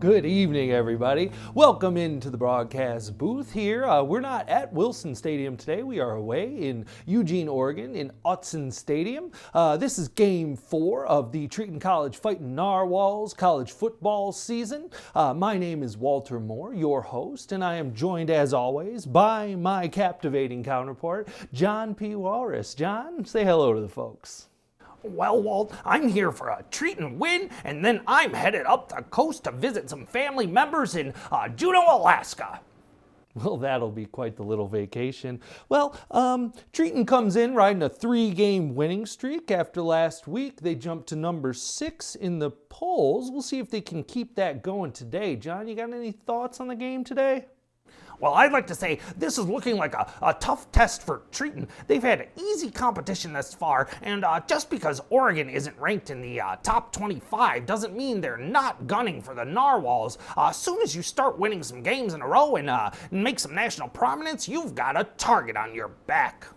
Good evening, everybody. Welcome into the broadcast booth here. We're not at Wilson Stadium today. We are away in Eugene, Oregon, in Autzen Stadium. This is Game 4 of the Treton College Fightin Narwhals college football season. My name is Walter Moore, your host, and I am joined, as always, by my captivating counterpart, John P. Walrus. John, say hello to the folks. Well, Walt, I'm here for a Treton win, and then I'm headed up the coast to visit some family members in Juneau, Alaska. Well, that'll be quite the little vacation. Well, Treton comes in riding a 3-game winning streak. After last week, they jumped to number 6 in the polls. We'll see if they can keep that going today. John, you got any thoughts on the game today? Well, I'd like to say this is looking like a tough test for Treton. They've had easy competition thus far, and just because Oregon isn't ranked in the top 25 doesn't mean they're not gunning for the Narwhals. As soon as you start winning some games in a row and make some national prominence, you've got a target on your back.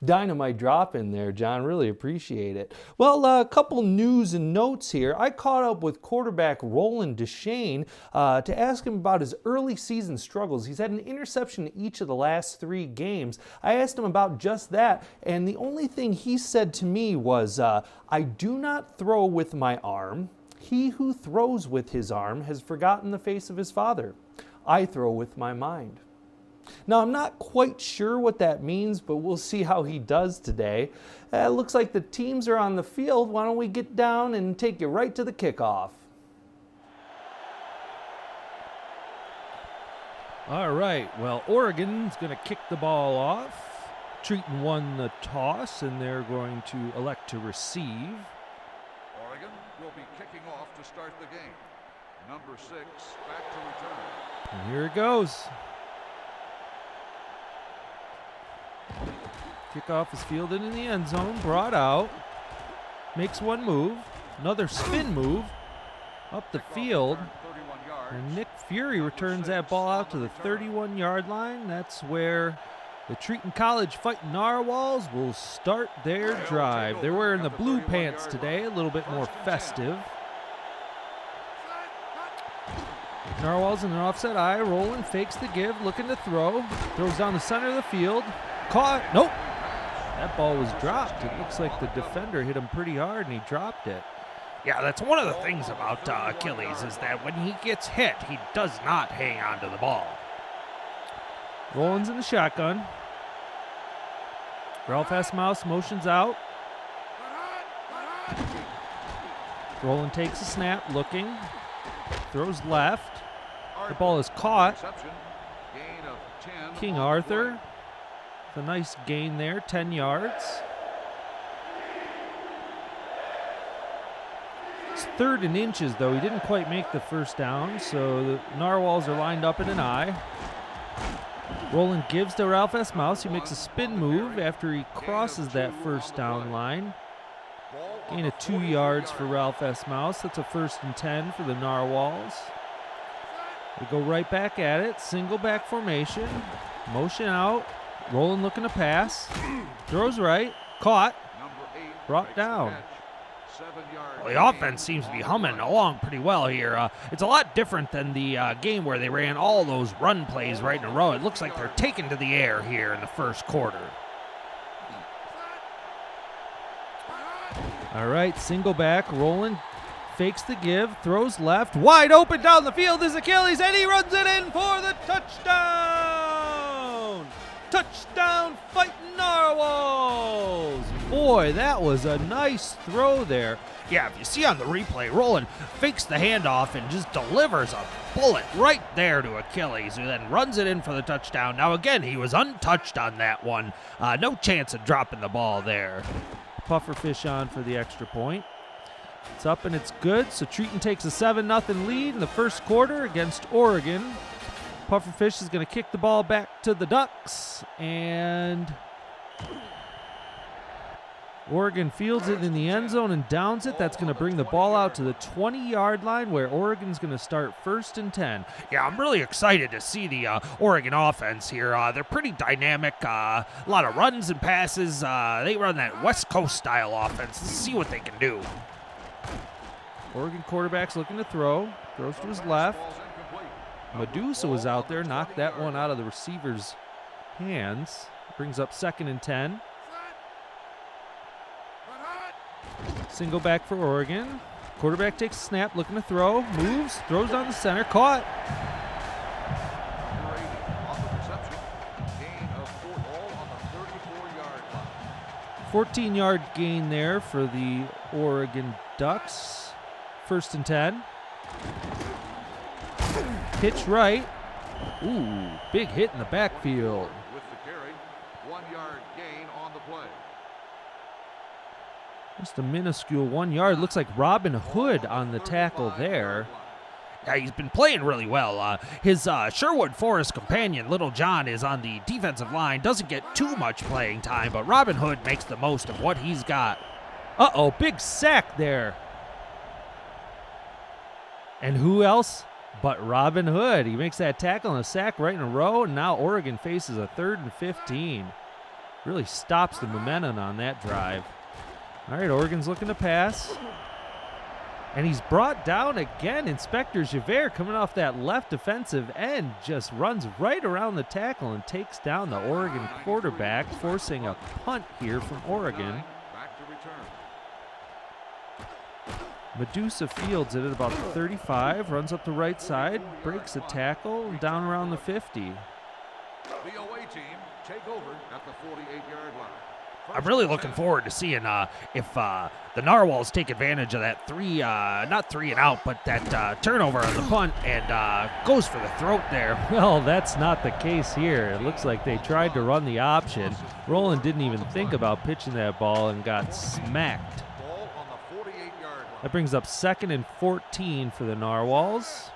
Dynamite drop in there, John. Really appreciate it. Well, a couple news and notes here. I caught up with quarterback Roland Deshane to ask him about his early season struggles. He's had an interception in each of the last 3 games. I asked him about just that, and the only thing he said to me was, I do not throw with my arm. He who throws with his arm has forgotten the face of his father. I throw with my mind. Now, I'm not quite sure what that means, but we'll see how he does today. It looks like the teams are on the field. Why don't we get down and take you right to the kickoff? All right, well, Oregon's going to kick the ball off. Treton won the toss, and they're going to elect to receive. Oregon will be kicking off to start the game. Number 6 back to return. And here it goes. Kickoff is fielded in the end zone, brought out, makes one move, another spin move, up the field, and Nick Fury returns that ball out to the 31-yard line. That's where the Treton College Fightin Narwhals will start their drive. They're wearing the blue pants today, a little bit more festive. Narwhals in an offset eye, rolling, fakes the give, looking to throw, throws down the center of the field, caught, nope. That ball was dropped. It looks like the defender hit him pretty hard and he dropped it. Yeah, that's one of the things about Achilles is that when he gets hit, he does not hang on to the ball. Rollins in the shotgun. Ralph S. Mouse motions out. Roland takes a snap, looking. Throws left. The ball is caught. King Arthur. It's a nice gain there, 10 yards. It's 3rd and inches, though. He didn't quite make the first down, so the Narwhals are lined up in an eye. Roland gives to Ralph S. Mouse. He makes a spin move after he crosses that first down line. Gain of 2 yards for Ralph S. Mouse. That's a 1st and 10 for the Narwhals. They go right back at it. Single back formation. Motion out. Roland looking to pass. Throws right. Caught. Brought down. Well, the offense seems to be humming along pretty well here. It's a lot different than the game where they ran all those run plays right in a row. It looks like they're taken to the air here in the first quarter. All right, single back. Roland fakes the give. Throws left. Wide open down the field is Achilles, and he runs it in for the touchdown! Touchdown, Fightin Narwhals! Boy, that was a nice throw there. Yeah, if you see on the replay, Roland fakes the handoff and just delivers a bullet right there to Achilles, who then runs it in for the touchdown. Now, again, he was untouched on that one. No chance of dropping the ball there. Pufferfish on for the extra point. It's up and it's good, so Treton takes a 7-0 lead in the first quarter against Oregon. Pufferfish is going to kick the ball back to the Ducks, and Oregon fields it in the end zone and downs it. That's going to bring the ball out to the 20-yard line where Oregon's going to start 1st and 10. Yeah, I'm really excited to see the Oregon offense here. They're pretty dynamic. A lot of runs and passes. They run that West Coast style offense. Let's see what they can do. Oregon quarterback's looking to throw Throws to his left. Medusa was out there, knocked that one out of the receiver's hands. Brings up 2nd and 10. Single back for Oregon. Quarterback takes a snap, looking to throw, moves, throws down the center, caught. 14-yard gain there for the Oregon Ducks. 1st and 10. Pitch right. Ooh, big hit in the backfield. With the carry, 1-yard gain on the play. Just a minuscule 1 yard. Looks like Robin Hood on the tackle there. Yeah, he's been playing really well. His Sherwood Forest companion, Little John, is on the defensive line. Doesn't get too much playing time, but Robin Hood makes the most of what he's got. Uh-oh, big sack there. And who else but Robin Hood? He makes that tackle and a sack right in a row, and now Oregon faces a 3rd and 15. Really stops the momentum on that drive. All right, Oregon's looking to pass. And he's brought down again. Inspector Javert coming off that left defensive end just runs right around the tackle and takes down the Oregon quarterback, forcing a punt here from Oregon. Back to return. Medusa fields it at about the 35, runs up the right side, breaks a tackle, and down around the 50. The away team take over at the 48-yard line. I'm really looking forward to seeing if the Narwhals take advantage of that not 3 and out, but that turnover on the punt and goes for the throat there. Well, that's not the case here. It looks like they tried to run the option. Roland didn't even think about pitching that ball and got smacked. Ball on the 48-yard line. That brings up 2nd and 14 for the Narwhals.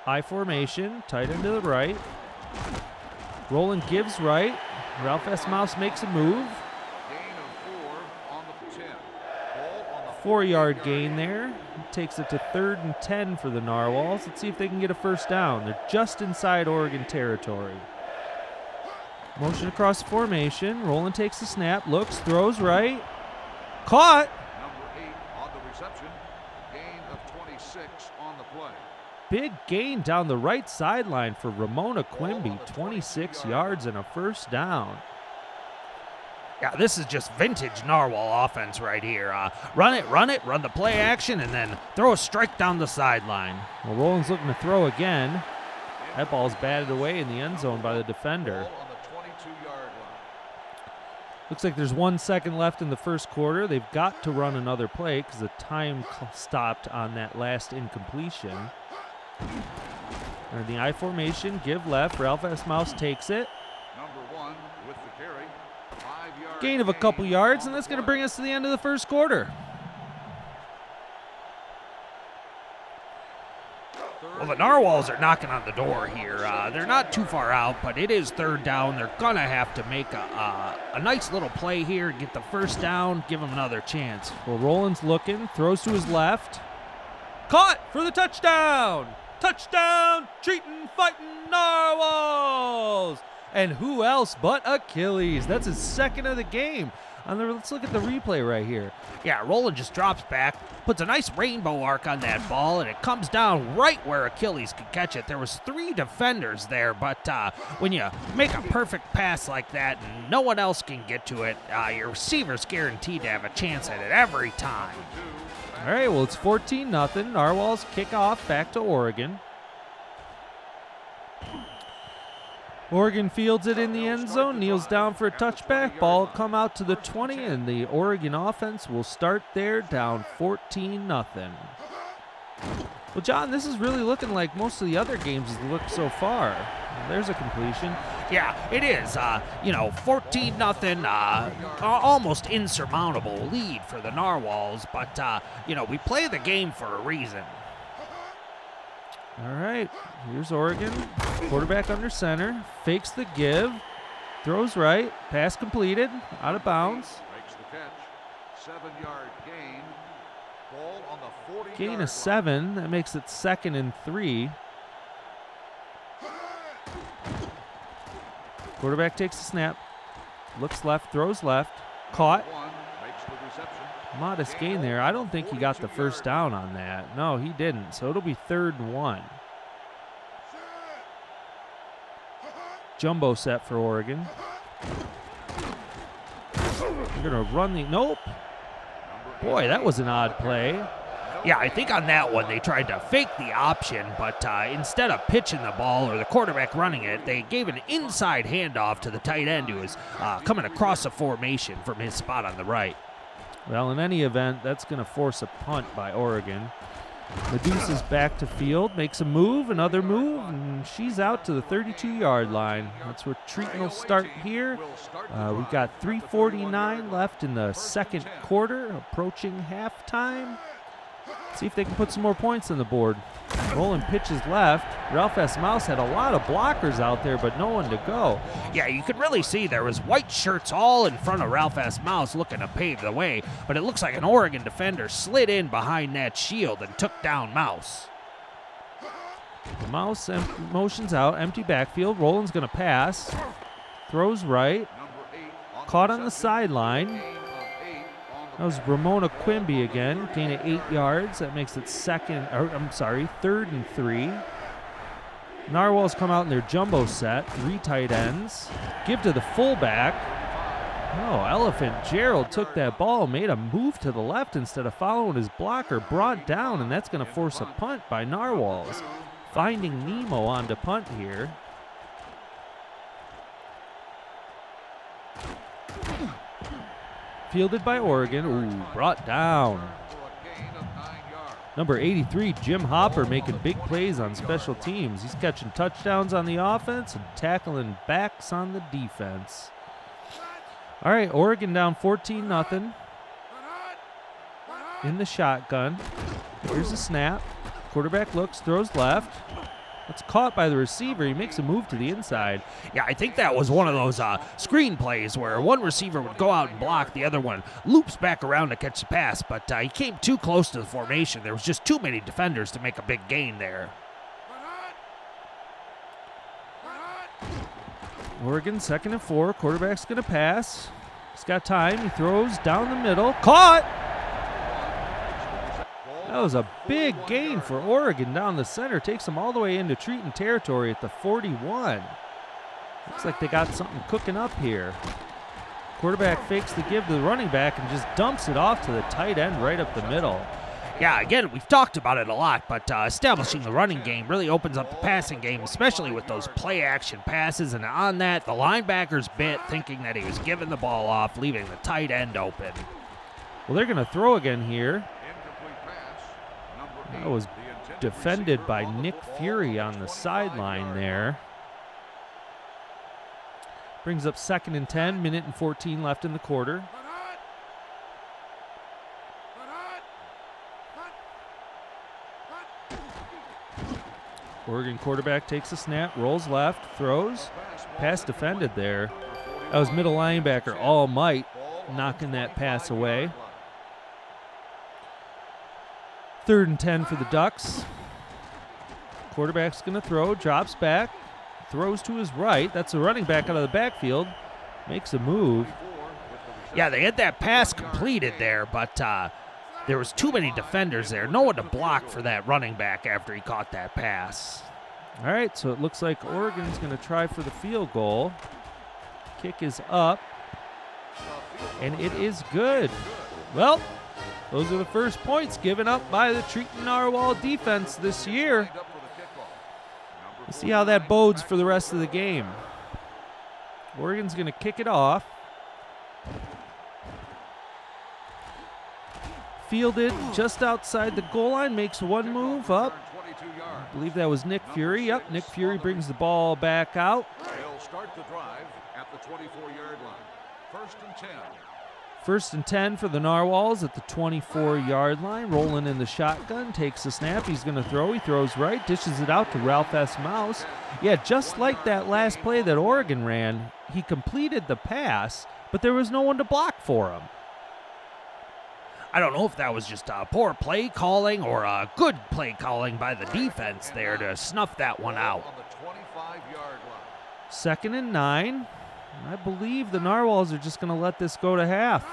I formation, tight end to the right. Roland gives right. Ralph S. Mouse makes a move. Gain of 4 on the 10. Ball on the 4-yard gain there. Takes it to 3rd and 10 for the Narwhals. Let's see if they can get a first down. They're just inside Oregon territory. Motion across the formation. Roland takes the snap, looks, throws right. Caught. number 8 on the reception. Gain of 26 on the play. Big gain down the right sideline for Ramona Quimby. 26 yards and a first down. Yeah, this is just vintage Narwhal offense right here. Run it, run the play action, and then throw a strike down the sideline. Well, Roland's looking to throw again. That ball's batted away in the end zone by the defender. Ball on the 22-yard line. Looks like there's 1 second left in the first quarter. They've got to run another play because the time stopped on that last incompletion. And the I formation, give left. Ralph S. Mouse takes it. Number 1 with the carry. 5-yard Gain of a couple yards, on and the that's going to play. bring us to the end of the first quarter. Well, the Narwhals are knocking on the door here. They're not too far out, but it is 3rd down. They're going to have to make a nice little play here, get the first down, give them another chance. Well, Roland's looking, throws to his left. Caught for the touchdown! Touchdown, Treton, Fightin, Narwhals! And who else but Achilles? That's his 2nd of the game. Let's look at the replay right here. Yeah, Roland just drops back, puts a nice rainbow arc on that ball, and it comes down right where Achilles could catch it. There was 3 defenders there, but when you make a perfect pass like that and no one else can get to it, your receiver's guaranteed to have a chance at it every time. All right, well, it's 14-0. Narwhals kick off back to Oregon. Oregon fields it in the end zone, kneels down for a touchback. Ball will come out to the 20, and the Oregon offense will start there down 14-0. Well, John, this is really looking like most of the other games has looked so far. There's a completion. Yeah, it is. 14-0, almost insurmountable lead for the Narwhals, but, we play the game for a reason. All right, here's Oregon. Quarterback under center, fakes the give, throws right, pass completed, out of bounds. Makes the catch. 7-yard gain. Ball on the 40-yard Gain line. of 7, that makes it 2nd and 3. Quarterback takes the snap, looks left, throws left, caught. 1 makes the reception. Modest gain there. I don't think he got the first down on that. No, he didn't. So it'll be 3rd and 1. Jumbo set for Oregon. They're going to run the... Nope. Boy, that was an odd play. Yeah, I think on that one they tried to fake the option, but instead of pitching the ball or the quarterback running it, they gave an inside handoff to the tight end who was coming across the formation from his spot on the right. Well, in any event, that's going to force a punt by Oregon. Medusa is back to field, makes a move, another move, and she's out to the 32-yard line. That's where Treton will start here. We've got 3:49 left in the second quarter, approaching halftime. See if they can put some more points on the board. Roland pitches left. Ralph S. Mouse had a lot of blockers out there, but no one to go. Yeah, you could really see there was white shirts all in front of Ralph S. Mouse looking to pave the way, but it looks like an Oregon defender slid in behind that shield and took down Mouse. The Mouse motions out, empty backfield. Roland's going to pass. Throws right. Caught on the sideline. That was Ramona Quimby again, gain of 8 yards. That makes it 3rd and 3. Narwhals come out in their jumbo set, 3 tight ends. Give to the fullback. Oh, Elephant Gerald took that ball, made a move to the left instead of following his blocker, brought down, and that's going to force a punt by Narwhals. Finding Nemo on to punt here. Fielded by Oregon. Ooh, brought down. Number 83, Jim Hopper, making big plays on special teams. He's catching touchdowns on the offense and tackling backs on the defense. All right, Oregon down 14-0. In the shotgun. Here's a snap. Quarterback looks, throws left. It's caught by the receiver. He makes a move to the inside. Yeah, I think that was one of those screen plays where one receiver would go out and block, the other one loops back around to catch the pass, but he came too close to the formation. There was just too many defenders to make a big gain there. Oregon 2nd and 4. Quarterback's going to pass. He's got time. He throws down the middle. Caught! That was a big gain for Oregon down the center. Takes them all the way into Treton territory at the 41. Looks like they got something cooking up here. Quarterback fakes the give to the running back and just dumps it off to the tight end right up the middle. Yeah, again, we've talked about it a lot, but establishing the running game really opens up the passing game, especially with those play-action passes. And on that, the linebackers bit, thinking that he was giving the ball off, leaving the tight end open. Well, they're going to throw again here. That was defended by Nick Fury on the sideline there. Brings up 2nd and 10, minute and 14 left in the quarter. Oregon quarterback takes a snap, rolls left, throws. Pass defended there. That was middle linebacker All Might knocking that pass away. 3rd and 10 for the Ducks. Quarterback's going to throw, drops back, throws to his right. That's a running back out of the backfield. Makes a move. Yeah, they had that pass completed there, but there was too many defenders there. No one to block for that running back after he caught that pass. All right, so it looks like Oregon's going to try for the field goal. Kick is up, and it is good. Well, those are the first points given up by the Treton Narwhal defense this year. We'll see how that bodes for the rest of the game. Oregon's going to kick it off. Fielded just outside the goal line, makes one move up. I believe that was Nick Fury. Yep, Nick Fury brings the ball back out. They'll start the drive at the 24-yard line. 1st and 10. 1st and 10 for the Narwhals at the 24-yard line. Rolling in the shotgun, takes the snap. He's going to throw. He throws right, dishes it out to Ralph S. Mouse. Yeah, just like that last play that Oregon ran, he completed the pass, but there was no one to block for him. I don't know if that was just poor play calling or good play calling by the defense there to snuff that one out. 2nd and 9. I believe the Narwhals are just going to let this go to half.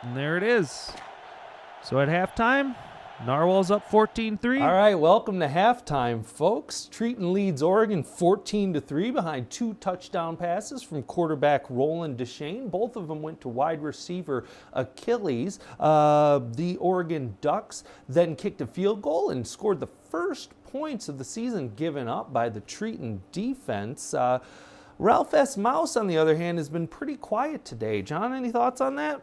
And there it is. So at halftime, Narwhals up 14-3. All right, welcome to halftime, folks. Treton leads Oregon 14-3 behind 2 touchdown passes from quarterback Roland Deshane. Both of them went to wide receiver Achilles. The Oregon Ducks then kicked a field goal and scored the first points of the season given up by the Treton defense. Ralph S. Mouse, on the other hand, has been pretty quiet today. John, any thoughts on that?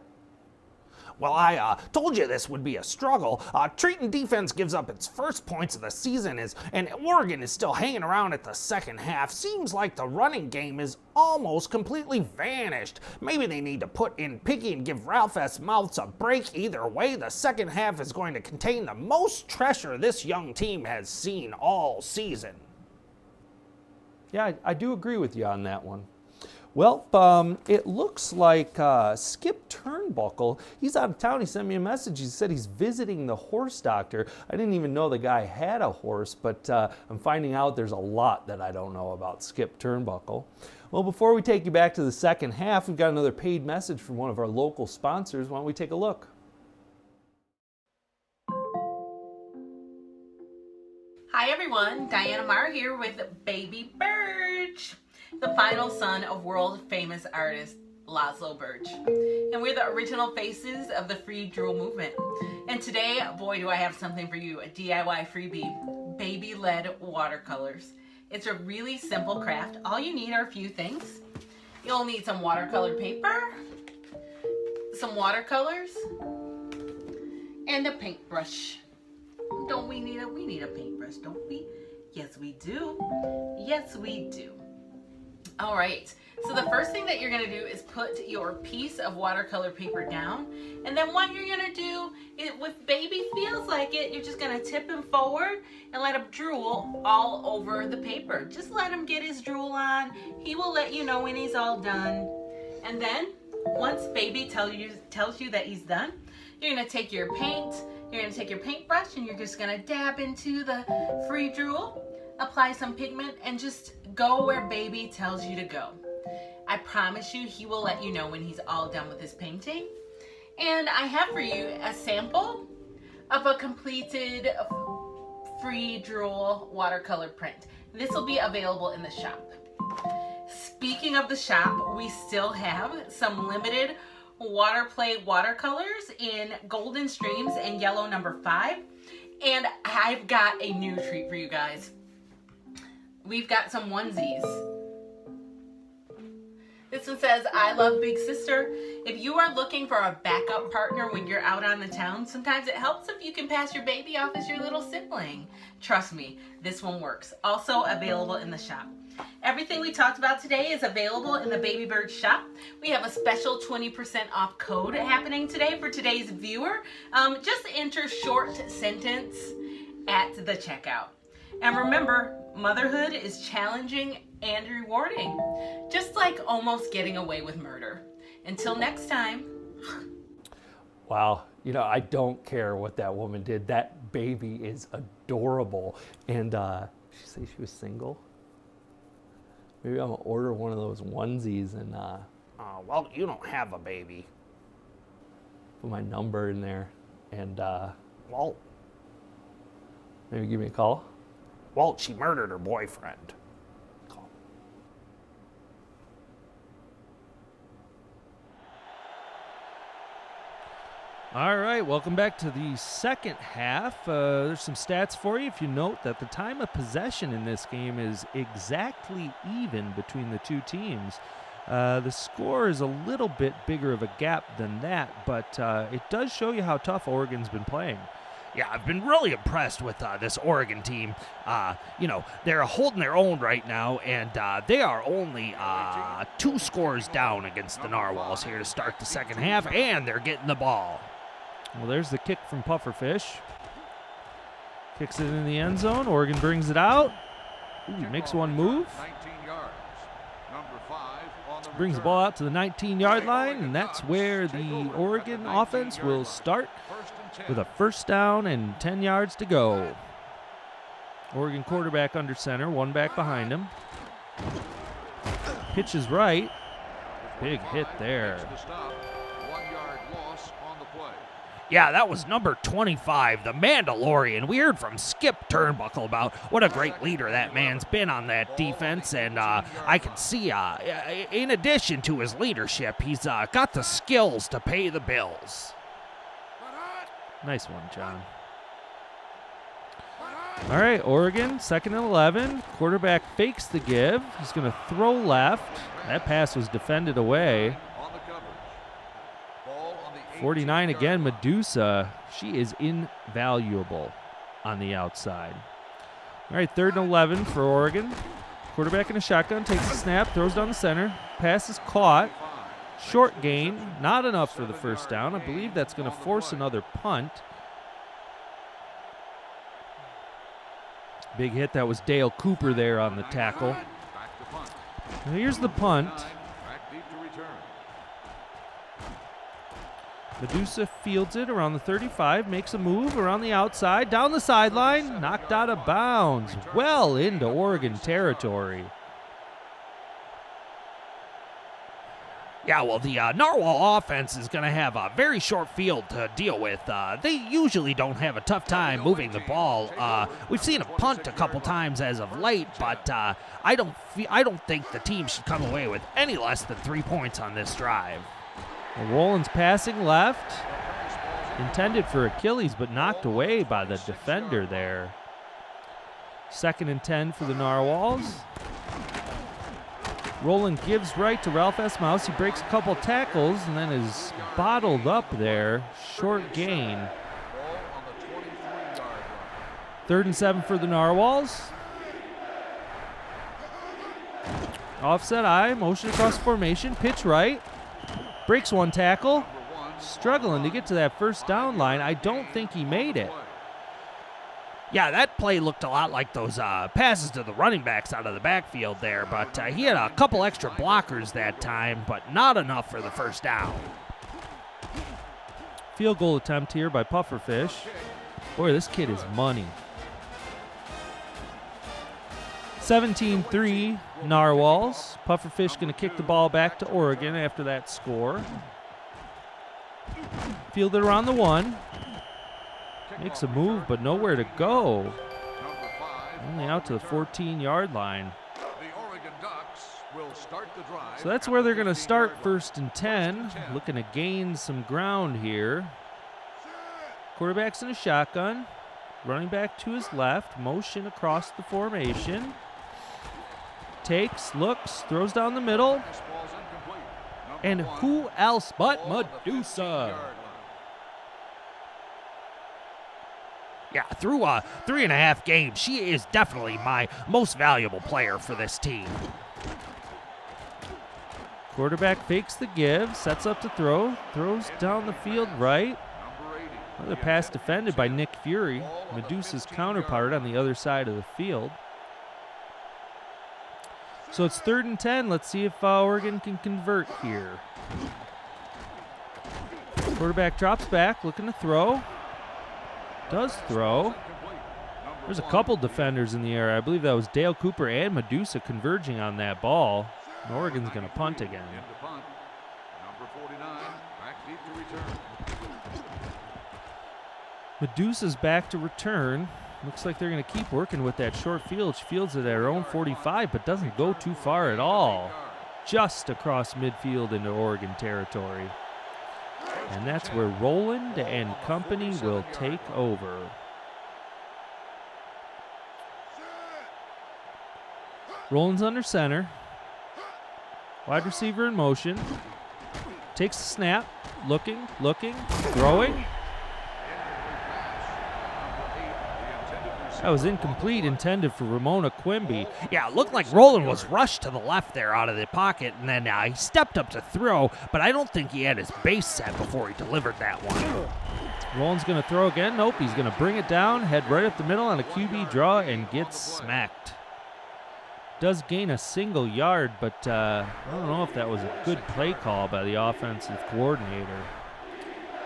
Well, I told you this would be a struggle. Treton defense gives up its first points of the season, and Oregon is still hanging around at the second half. Seems like the running game is almost completely vanished. Maybe they need to put in Piggy and give Ralph S. Mouths a break. Either way, the second half is going to contain the most pressure this young team has seen all season. Yeah, I do agree with you on that one. Well, it looks like Skip Turnbuckle, he's out of town. He sent me a message. He said he's visiting the horse doctor. I didn't even know the guy had a horse, but I'm finding out there's a lot that I don't know about Skip Turnbuckle. Well, before we take you back to the second half, we've got another paid message from one of our local sponsors. Why don't we take a look? Hi everyone, Diana Marr here with Baby Birch, the final son of world-famous artist Laszlo Birch. And we're the original faces of the free drool movement. And today, boy, do I have something for you, a DIY freebie, baby-led watercolors. It's a really simple craft. All you need are a few things. You'll need some watercolor paper, some watercolors, and a paintbrush. Don't we need a paintbrush, don't we? Yes, we do. Yes, we do. All right, so the first thing that you're gonna do is put your piece of watercolor paper down. And then what you're gonna do, if baby feels like it, you're just gonna tip him forward and let him drool all over the paper. Just let him get his drool on. He will let you know when he's all done. And then, once baby tells you that he's done, you're gonna take your paint, you're gonna take your paintbrush and you're just gonna dab into the free drool, apply some pigment, and just go where baby tells you to go. I promise you, he will let you know when he's all done with his painting. And I have for you a sample of a completed free drool watercolor print. This will be available in the shop. Speaking of the shop, we still have some limited Waterplay watercolors in Golden Streams and Yellow number 5. And I've got a new treat for you guys. We've got some onesies. This one says, I love Big Sister. If you are looking for a backup partner when you're out on the town, sometimes it helps if you can pass your baby off as your little sibling. Trust me, this one works. Also available in the shop. Everything we talked about today is available in the Baby Bird shop. We have a special 20% off code happening today for today's viewer. Just enter short sentence at the checkout. And remember, motherhood is challenging and rewarding, just like almost getting away with murder. Until next time. Wow, you know, I don't care what that woman did. That baby is adorable. And did she say she was single? Maybe I'm gonna order one of those onesies and Well, you don't have a baby. put my number in there and Well, maybe give me a call. well, she murdered her boyfriend. All right, welcome back to the second half. There's some stats for you. If you note that the time of possession in this game is exactly even between the two teams. The score is a little bit bigger of a gap than that, but it does show you how tough Oregon's been playing. Yeah, I've been really impressed with this Oregon team. You know, they're holding their own right now, and they are only 2 scores down against the Narwhals here to start the second half, and they're getting the ball. Well, there's the kick from Pufferfish. Kicks it in the end zone. Oregon brings it out. Ooh, makes one move. 19 yards. Number 5 on the Brings the return. ball out to the 19-yard line, and that's where the Oregon offense will start with a first down and 10 yards to go. Oregon quarterback under center, one back behind him. Pitch is right. Big hit there. Makes the stop. 1 yard loss on Yeah, that was number 25, the Mandalorian. We heard from Skip Turnbuckle about what a great leader that man's been on that defense, and I can see, in addition to his leadership, he's got the skills to pay the bills. Nice one, John. All right, Oregon, 2nd and 11. Quarterback fakes the give. He's going to throw left. That pass was defended away. 49 again, Medusa. She is invaluable on the outside. All right, 3rd and 11 for Oregon. Quarterback in a shotgun, takes the snap, throws down the center. Pass is caught. Short gain, not enough for the first down. I believe that's going to force another punt. Big hit, that was Dale Cooper there on the tackle. Now here's the punt. Medusa fields it around the 35, makes a move around the outside, down the sideline, knocked out of bounds, well into Oregon territory. Yeah, well, the Narwhal offense is going to have a very short field to deal with. They usually don't have a tough time moving the ball. We've seen a punt a couple times as of late, but I don't think the team should come away with any less than 3 points on this drive. Well, Rollins passing left, intended for Achilles, but knocked away by the defender there. 2nd and 10 for the Narwhals. Roland gives right to Ralph S. Mouse. He breaks a couple tackles and then is bottled up there. Short gain. 3rd and 7 for the Narwhals. Offset I, motion across formation, pitch right. Breaks one tackle. Struggling to get to that first down line. I don't think he made it. Yeah, that play looked a lot like those passes to the running backs out of the backfield there, but he had a couple extra blockers that time, but not enough for the first down. Field goal attempt here by Pufferfish. Boy, this kid is money. 17-3 Narwhals. Pufferfish going to kick the ball back to Oregon after that score. Fielded around the 1. Makes a move, but nowhere to go. Only out to the 14-yard line. So that's where they're going to start 1st and 10. Looking to gain some ground here. Quarterback's in a shotgun. Running back to his left. Motion across the formation. Takes, looks, throws down the middle. And who else but Medusa? Yeah, through 3.5 games, she is definitely my most valuable player for this team. Quarterback fakes the give, sets up to throw, throws down the field right. Another pass defended by Nick Fury, Medusa's counterpart on the other side of the field. So it's 3rd and 10. Let's see if Oregon can convert here. Quarterback drops back, looking to throw. Does throw. There's a couple defenders in the area. I believe that was Dale Cooper and Medusa converging on that ball. And Oregon's going to punt again. Medusa's back to return. Looks like they're going to keep working with that short field. She fields it at her own 45, but doesn't go too far at all. Just across midfield into Oregon territory. And that's where Roland and company will take over. Roland's under center. Wide receiver in motion. Takes the snap. Looking, throwing. That was incomplete, intended for Ramona Quimby. Yeah, it looked like Roland was rushed to the left there out of the pocket, and then he stepped up to throw, but I don't think he had his base set before he delivered that one. Roland's going to throw again. Nope, he's going to bring it down, head right up the middle on a QB draw, and gets smacked. Does gain a single yard, but I don't know if that was a good play call by the offensive coordinator.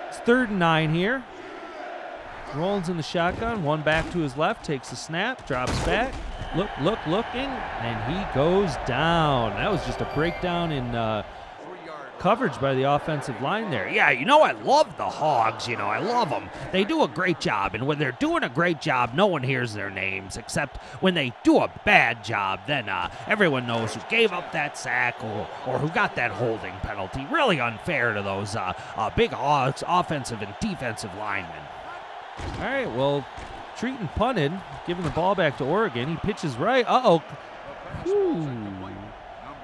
It's 3rd and 9 here. Rollins in the shotgun, one back to his left, takes a snap, drops back, looking, and he goes down. That was just a breakdown in coverage by the offensive line there. Yeah, you know, I love the Hogs. You know, I love them. They do a great job, and when they're doing a great job, no one hears their names, except when they do a bad job, then everyone knows who gave up that sack or who got that holding penalty. Really unfair to those big Hogs offensive and defensive linemen. All right, well, Treton punted, giving the ball back to Oregon. He pitches right. Uh-oh. Ooh.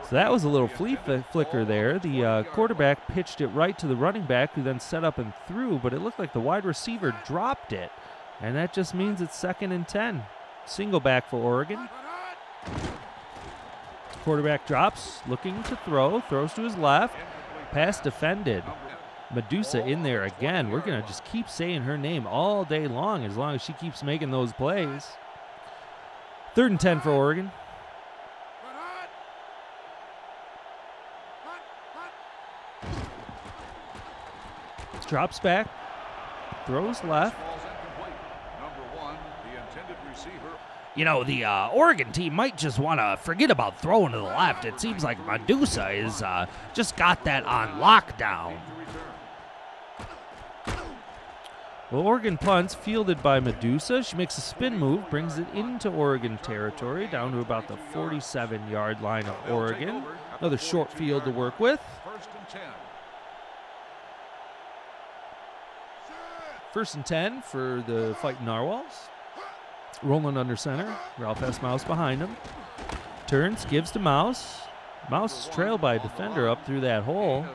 So that was a little flea flicker there. The quarterback pitched it right to the running back, who then set up and threw, but it looked like the wide receiver dropped it. And that just means it's 2nd and 10. Single back for Oregon. Quarterback drops, looking to throw, throws to his left. Pass defended. Medusa in there again. We're going to just keep saying her name all day long as she keeps making those plays. 3rd and 10 for Oregon. Drops back, throws left. You know, the Oregon team might just want to forget about throwing to the left. It seems like Medusa is just got that on lockdown. Well, Oregon punts, fielded by Medusa. She makes a spin move, brings it into Oregon territory, down to about the 47-yard line of Oregon. Another short field to work with. 1st and 10 for the Fightin Narwhals. Rolling under center. Ralph S. Mouse behind him. Turns, gives to Mouse. Mouse is trailed by a defender up through that hole.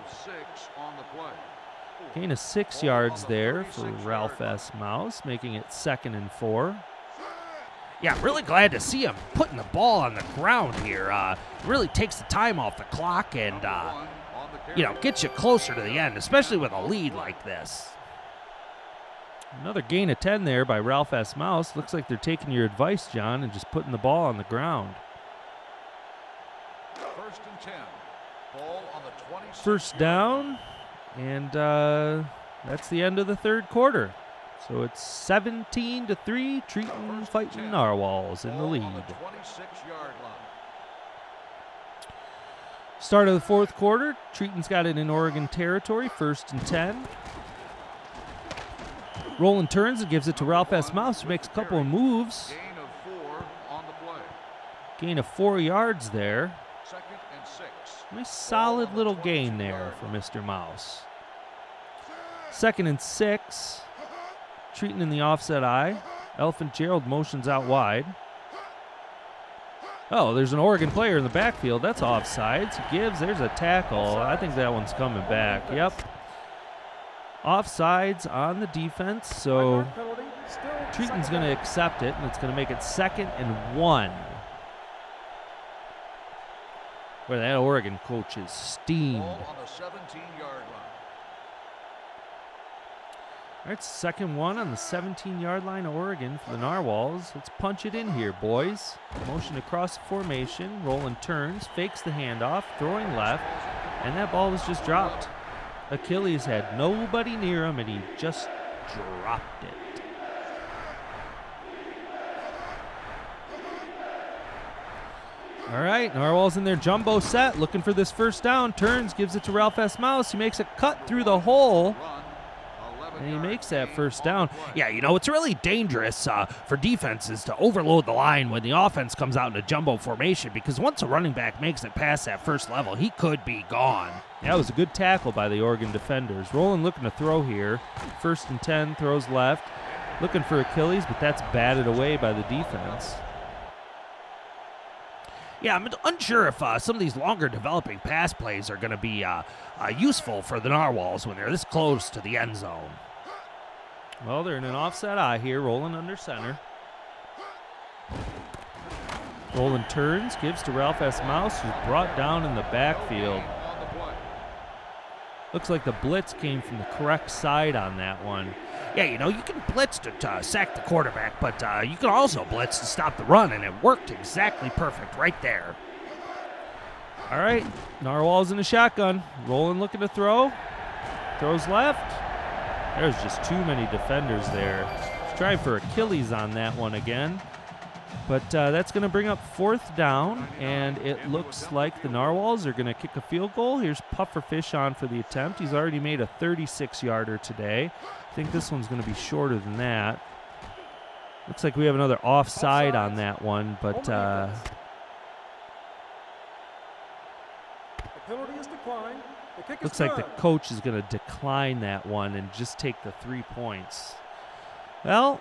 Gain of 6 yards there for Ralph S. Mouse, making it 2nd and 4. Yeah, I'm really glad to see him putting the ball on the ground here. Really takes the time off the clock and, gets you closer to the end, especially with a lead like this. Another gain of 10 there by Ralph S. Mouse. Looks like they're taking your advice, John, and just putting the ball on the ground. 1st and 10. Ball on the 1st down, and that's the end of the 3rd quarter. So it's 17-3, Treton Fightin Narwhals in the lead. Start of the 4th quarter, Treton's got it in Oregon territory, 1st and 10. Roland turns and gives it to Ralph S. Mouse, who makes a couple of moves. Gain of 4 on the play. Gain of 4 yards there. 2nd and 6. Nice solid little gain there for Mr. Mouse. 2nd and 6. Treton in the offset eye. Elephant Gerald motions out wide. Oh, there's an Oregon player in the backfield. That's offsides. He gives. There's a tackle. I think that one's coming back. Yep. Offsides on the defense, so Treton's going to accept it, and it's going to make it 2nd and 1. Where that Oregon coach is steamed. Ball on the 17-yard line. All right, 2nd 1 on the 17-yard line of Oregon for the Narwhals. Let's punch it in here, boys. Motion across the formation. Roland turns, fakes the handoff, throwing left, and that ball was just dropped. Achilles had nobody near him, and he just dropped it. All right, Narwhals in their jumbo set, looking for this 1st down. Turns, gives it to Ralph S. Mouse. He makes a cut through the hole, and he makes that 1st down. Yeah, it's really dangerous for defenses to overload the line when the offense comes out in a jumbo formation, because once a running back makes it past that 1st level, he could be gone. Yeah, it was a good tackle by the Oregon defenders. Roland looking to throw here. 1st and 10, throws left. Looking for Achilles, but that's batted away by the defense. Yeah, I'm unsure if some of these longer developing pass plays are going to be useful for the Narwhals when they're this close to the end zone. Well, they're in an offset eye here, rolling under center. Roland turns, gives to Ralph S. Mouse, who's brought down in the backfield. Looks like the blitz came from the correct side on that one. Yeah, you can blitz to sack the quarterback, but you can also blitz to stop the run, and it worked exactly perfect right there. All right, Narwhals in a shotgun. Roland looking to throw. Throws left. There's just too many defenders there. He's trying for Achilles on that one again. But that's going to bring up 4th down, and it looks like the Narwhals are going to kick a field goal. Here's Pufferfish on for the attempt. He's already made a 36-yarder today. I think this one's going to be shorter than that. Looks like we have another offside on that one, but The penalty is declined. The kick is looks like the good. coach is going to decline that one and just take the 3 points. Well,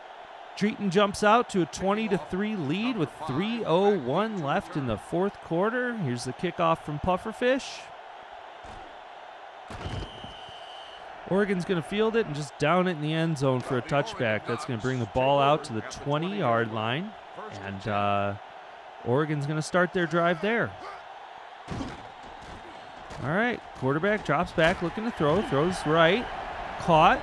Treton jumps out to a 20-3 lead with 3:01 left in the 4th quarter. Here's the kickoff from Pufferfish. Oregon's going to field it and just down it in the end zone for a touchback. That's going to bring the ball out to the 20-yard line. And Oregon's going to start their drive there. All right, quarterback drops back, looking to throw. Throws right. Caught.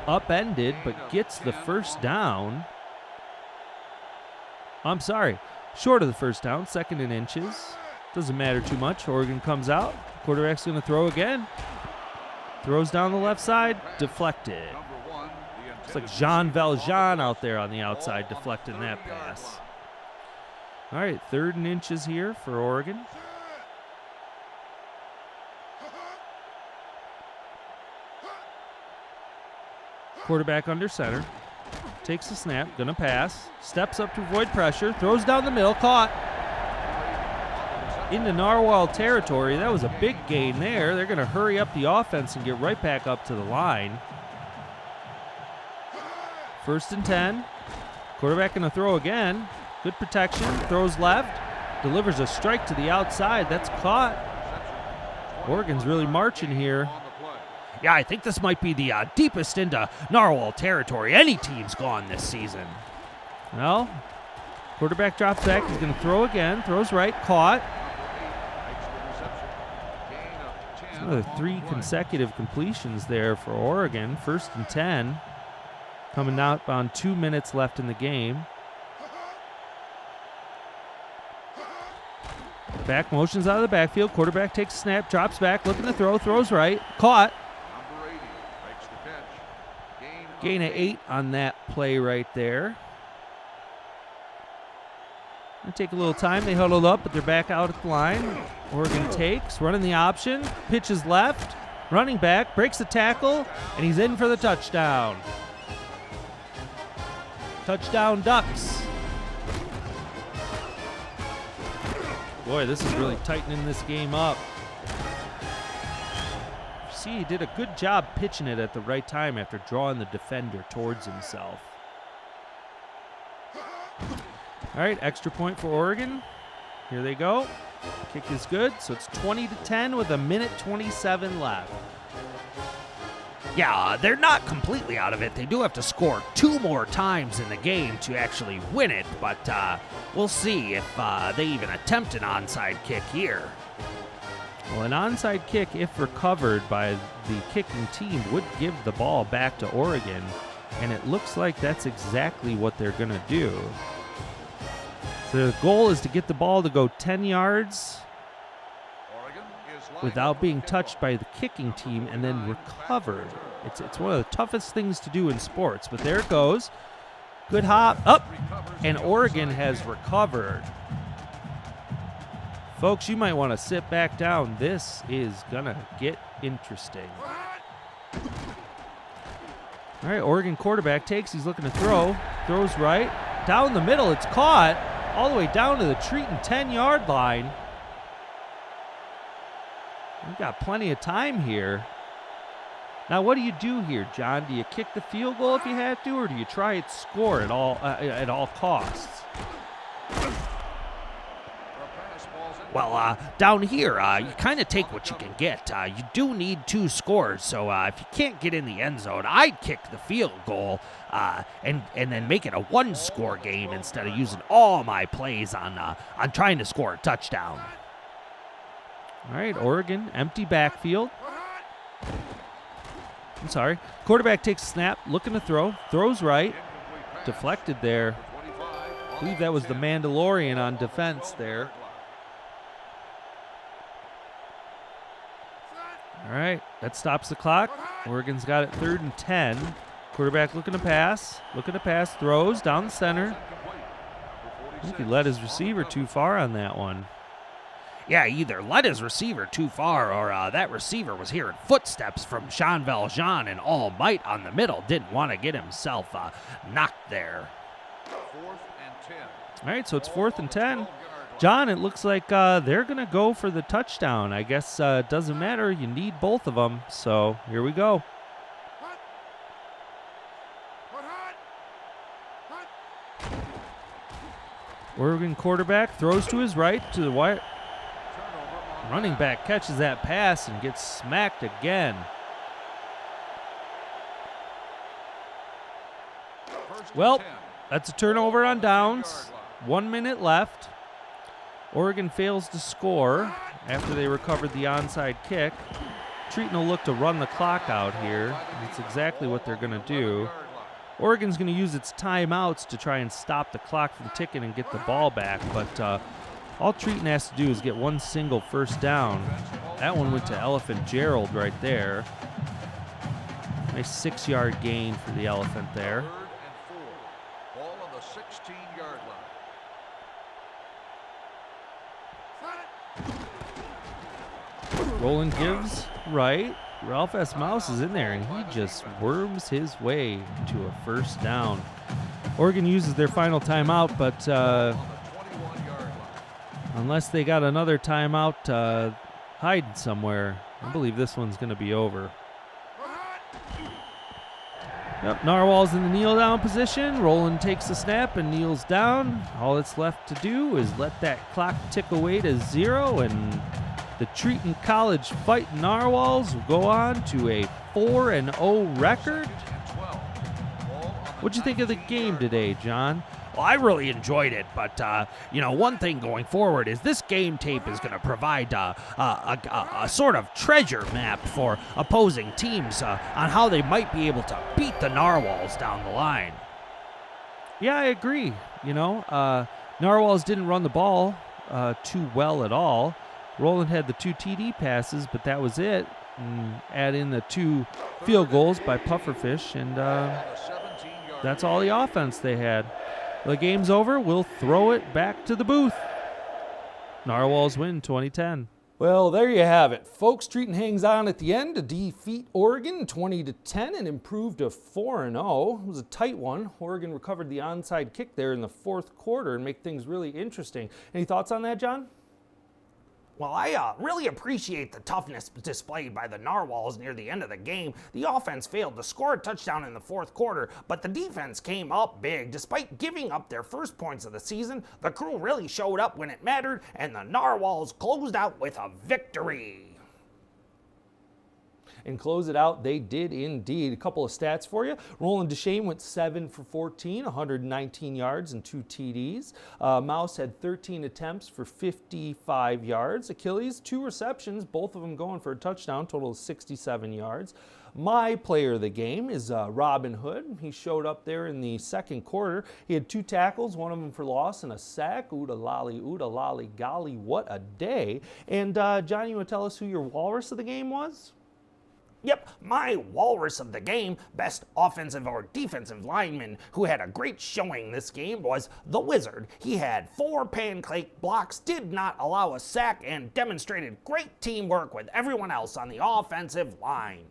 Upended, but gets the first down. I'm sorry, short of the first down, 2nd and inches. Doesn't matter too much. Oregon comes out. Quarterback's going to throw again. Throws down the left side, deflected. Looks like Jean Valjean out there on the outside deflecting that pass. All right, 3rd and inches here for Oregon. Quarterback under center. Takes the snap, gonna pass. Steps up to avoid pressure. Throws down the middle, caught. Into Narwhal territory. That was a big gain there. They're gonna hurry up the offense and get right back up to the line. 1st and 10. Quarterback gonna throw again. Good protection. Throws left. Delivers a strike to the outside. That's caught. Oregon's really marching here. Yeah, I think this might be the deepest into Narwhal territory any team's gone this season. Well, quarterback drops back. He's going to throw again. Throws right. Caught. Another 3 consecutive completions there for Oregon. 1st and 10. Coming out on 2 minutes left in the game. Back motions out of the backfield. Quarterback takes a snap, drops back, looking to throw. Throws right. Caught. Gain of 8 on that play right there. Gonna take a little time. They huddled up, but they're back out at the line. Oregon takes, running the option, pitches left, running back, breaks the tackle, and he's in for the touchdown. Touchdown Ducks. Boy, this is really tightening this game up. See, he did a good job pitching it at the right time after drawing the defender towards himself. All right, extra point for Oregon. Here they go. Kick is good, so it's 20-10 with 1:27 left. Yeah, they're not completely out of it. They do have to score 2 more times in the game to actually win it, but we'll see if they even attempt an onside kick here. Well, an onside kick, if recovered by the kicking team, would give the ball back to Oregon, and it looks like that's exactly what they're going to do. So the goal is to get the ball to go 10 yards without being touched by the kicking team and then recovered. It's one of the toughest things to do in sports, but there it goes. Good hop up, and Oregon has recovered. Folks, you might want to sit back down. This is going to get interesting. All right, Oregon quarterback takes. He's looking to throw. Throws right. Down the middle. It's caught all the way down to the Treton 10-yard line. We've got plenty of time here. Now, what do you do here, John? Do you kick the field goal if you have to, or do you try and score at all costs? Well, down here, you kind of take what you can get. You do need 2 scores, so if you can't get in the end zone, I'd kick the field goal and then make it a 1-score game instead of using all my plays on trying to score a touchdown. All right, Oregon, empty backfield. I'm sorry. Quarterback takes a snap, looking to throw. Throws right. Deflected there. I believe that was the Mandalorian on defense there. All right, that stops the clock. Oregon's got it 3rd and 10. Quarterback looking to pass, throws down the center. think he led his receiver too far on that one. Yeah, either led his receiver too far or that receiver was hearing footsteps from Jean Valjean and all might on the middle. Didn't want to get himself knocked there. 4th and 10. All right, so it's 4th and 10. John, it looks like they're going to go for the touchdown. I guess it doesn't matter. You need both of them. So here we go. Oregon quarterback throws to his right to the wide. Running back catches that pass and gets smacked again. Well, that's a turnover on downs. 1 minute left. Oregon fails to score after they recovered the onside kick. Treton will look to run the clock out here. That's exactly what they're going to do. Oregon's going to use its timeouts to try and stop the clock from ticking and get the ball back, but all Treton has to do is get one single first down. That one went to Elephant Gerald right there. Nice 6-yard gain for the Elephant there. 3rd and 4. Ball on the 16-yard line. Roland gives right. Ralph S. Mouse is in there, and he just worms his way to a first down. Oregon uses their final timeout, but unless they got another timeout hiding somewhere, I believe this one's going to be over. Yep, Narwhals in the kneel down position. Roland takes the snap and kneels down. All that's left to do is let that clock tick away to 0, and the Treton College Fightin Narwhals will go on to a 4-0 record. What'd you think of the game today, John? Well, I really enjoyed it, but, one thing going forward is this game tape is going to provide a sort of treasure map for opposing teams on how they might be able to beat the Narwhals down the line. Yeah, I agree. Narwhals didn't run the ball too well at all. Roland had the 2 TD passes, but that was it. And add in the 2 field goals by Pufferfish, and that's all the offense they had. The game's over. We'll throw it back to the booth. Narwhals win 2010. Well, there you have it. Folks, Treton hangs on at the end to defeat Oregon 20-10 and improve to 4-0. It was a tight one. Oregon recovered the onside kick there in the 4th quarter and make things really interesting. Any thoughts on that, John? Well, I really appreciate the toughness displayed by the Narwhals near the end of the game. The offense failed to score a touchdown in the 4th quarter, but the defense came up big. Despite giving up their first points of the season, the crew really showed up when it mattered, and the Narwhals closed out with a victory. And close it out, they did indeed. A couple of stats for you. Roland Duchesne went 7 for 14, 119 yards and 2 TDs. Mouse had 13 attempts for 55 yards. Achilles, 2 receptions, both of them going for a touchdown, total of 67 yards. My player of the game is Robin Hood. He showed up there in the 2nd quarter. He had 2 tackles, one of them for loss and a sack. Ooda lolly, golly, what a day. And John, you want to tell us who your walrus of the game was? Yep, my walrus of the game, best offensive or defensive lineman who had a great showing this game, was the Wizard. He had 4 pancake blocks, did not allow a sack, and demonstrated great teamwork with everyone else on the offensive line.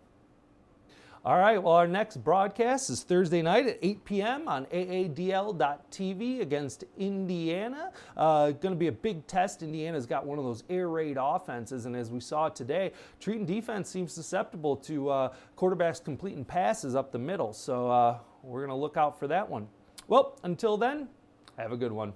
All right, well, our next broadcast is Thursday night at 8 p.m. on AADL.TV against Indiana. Going to be a big test. Indiana's got one of those air raid offenses, and as we saw today, Treton defense seems susceptible to quarterbacks completing passes up the middle, so we're going to look out for that one. Well, until then, have a good one.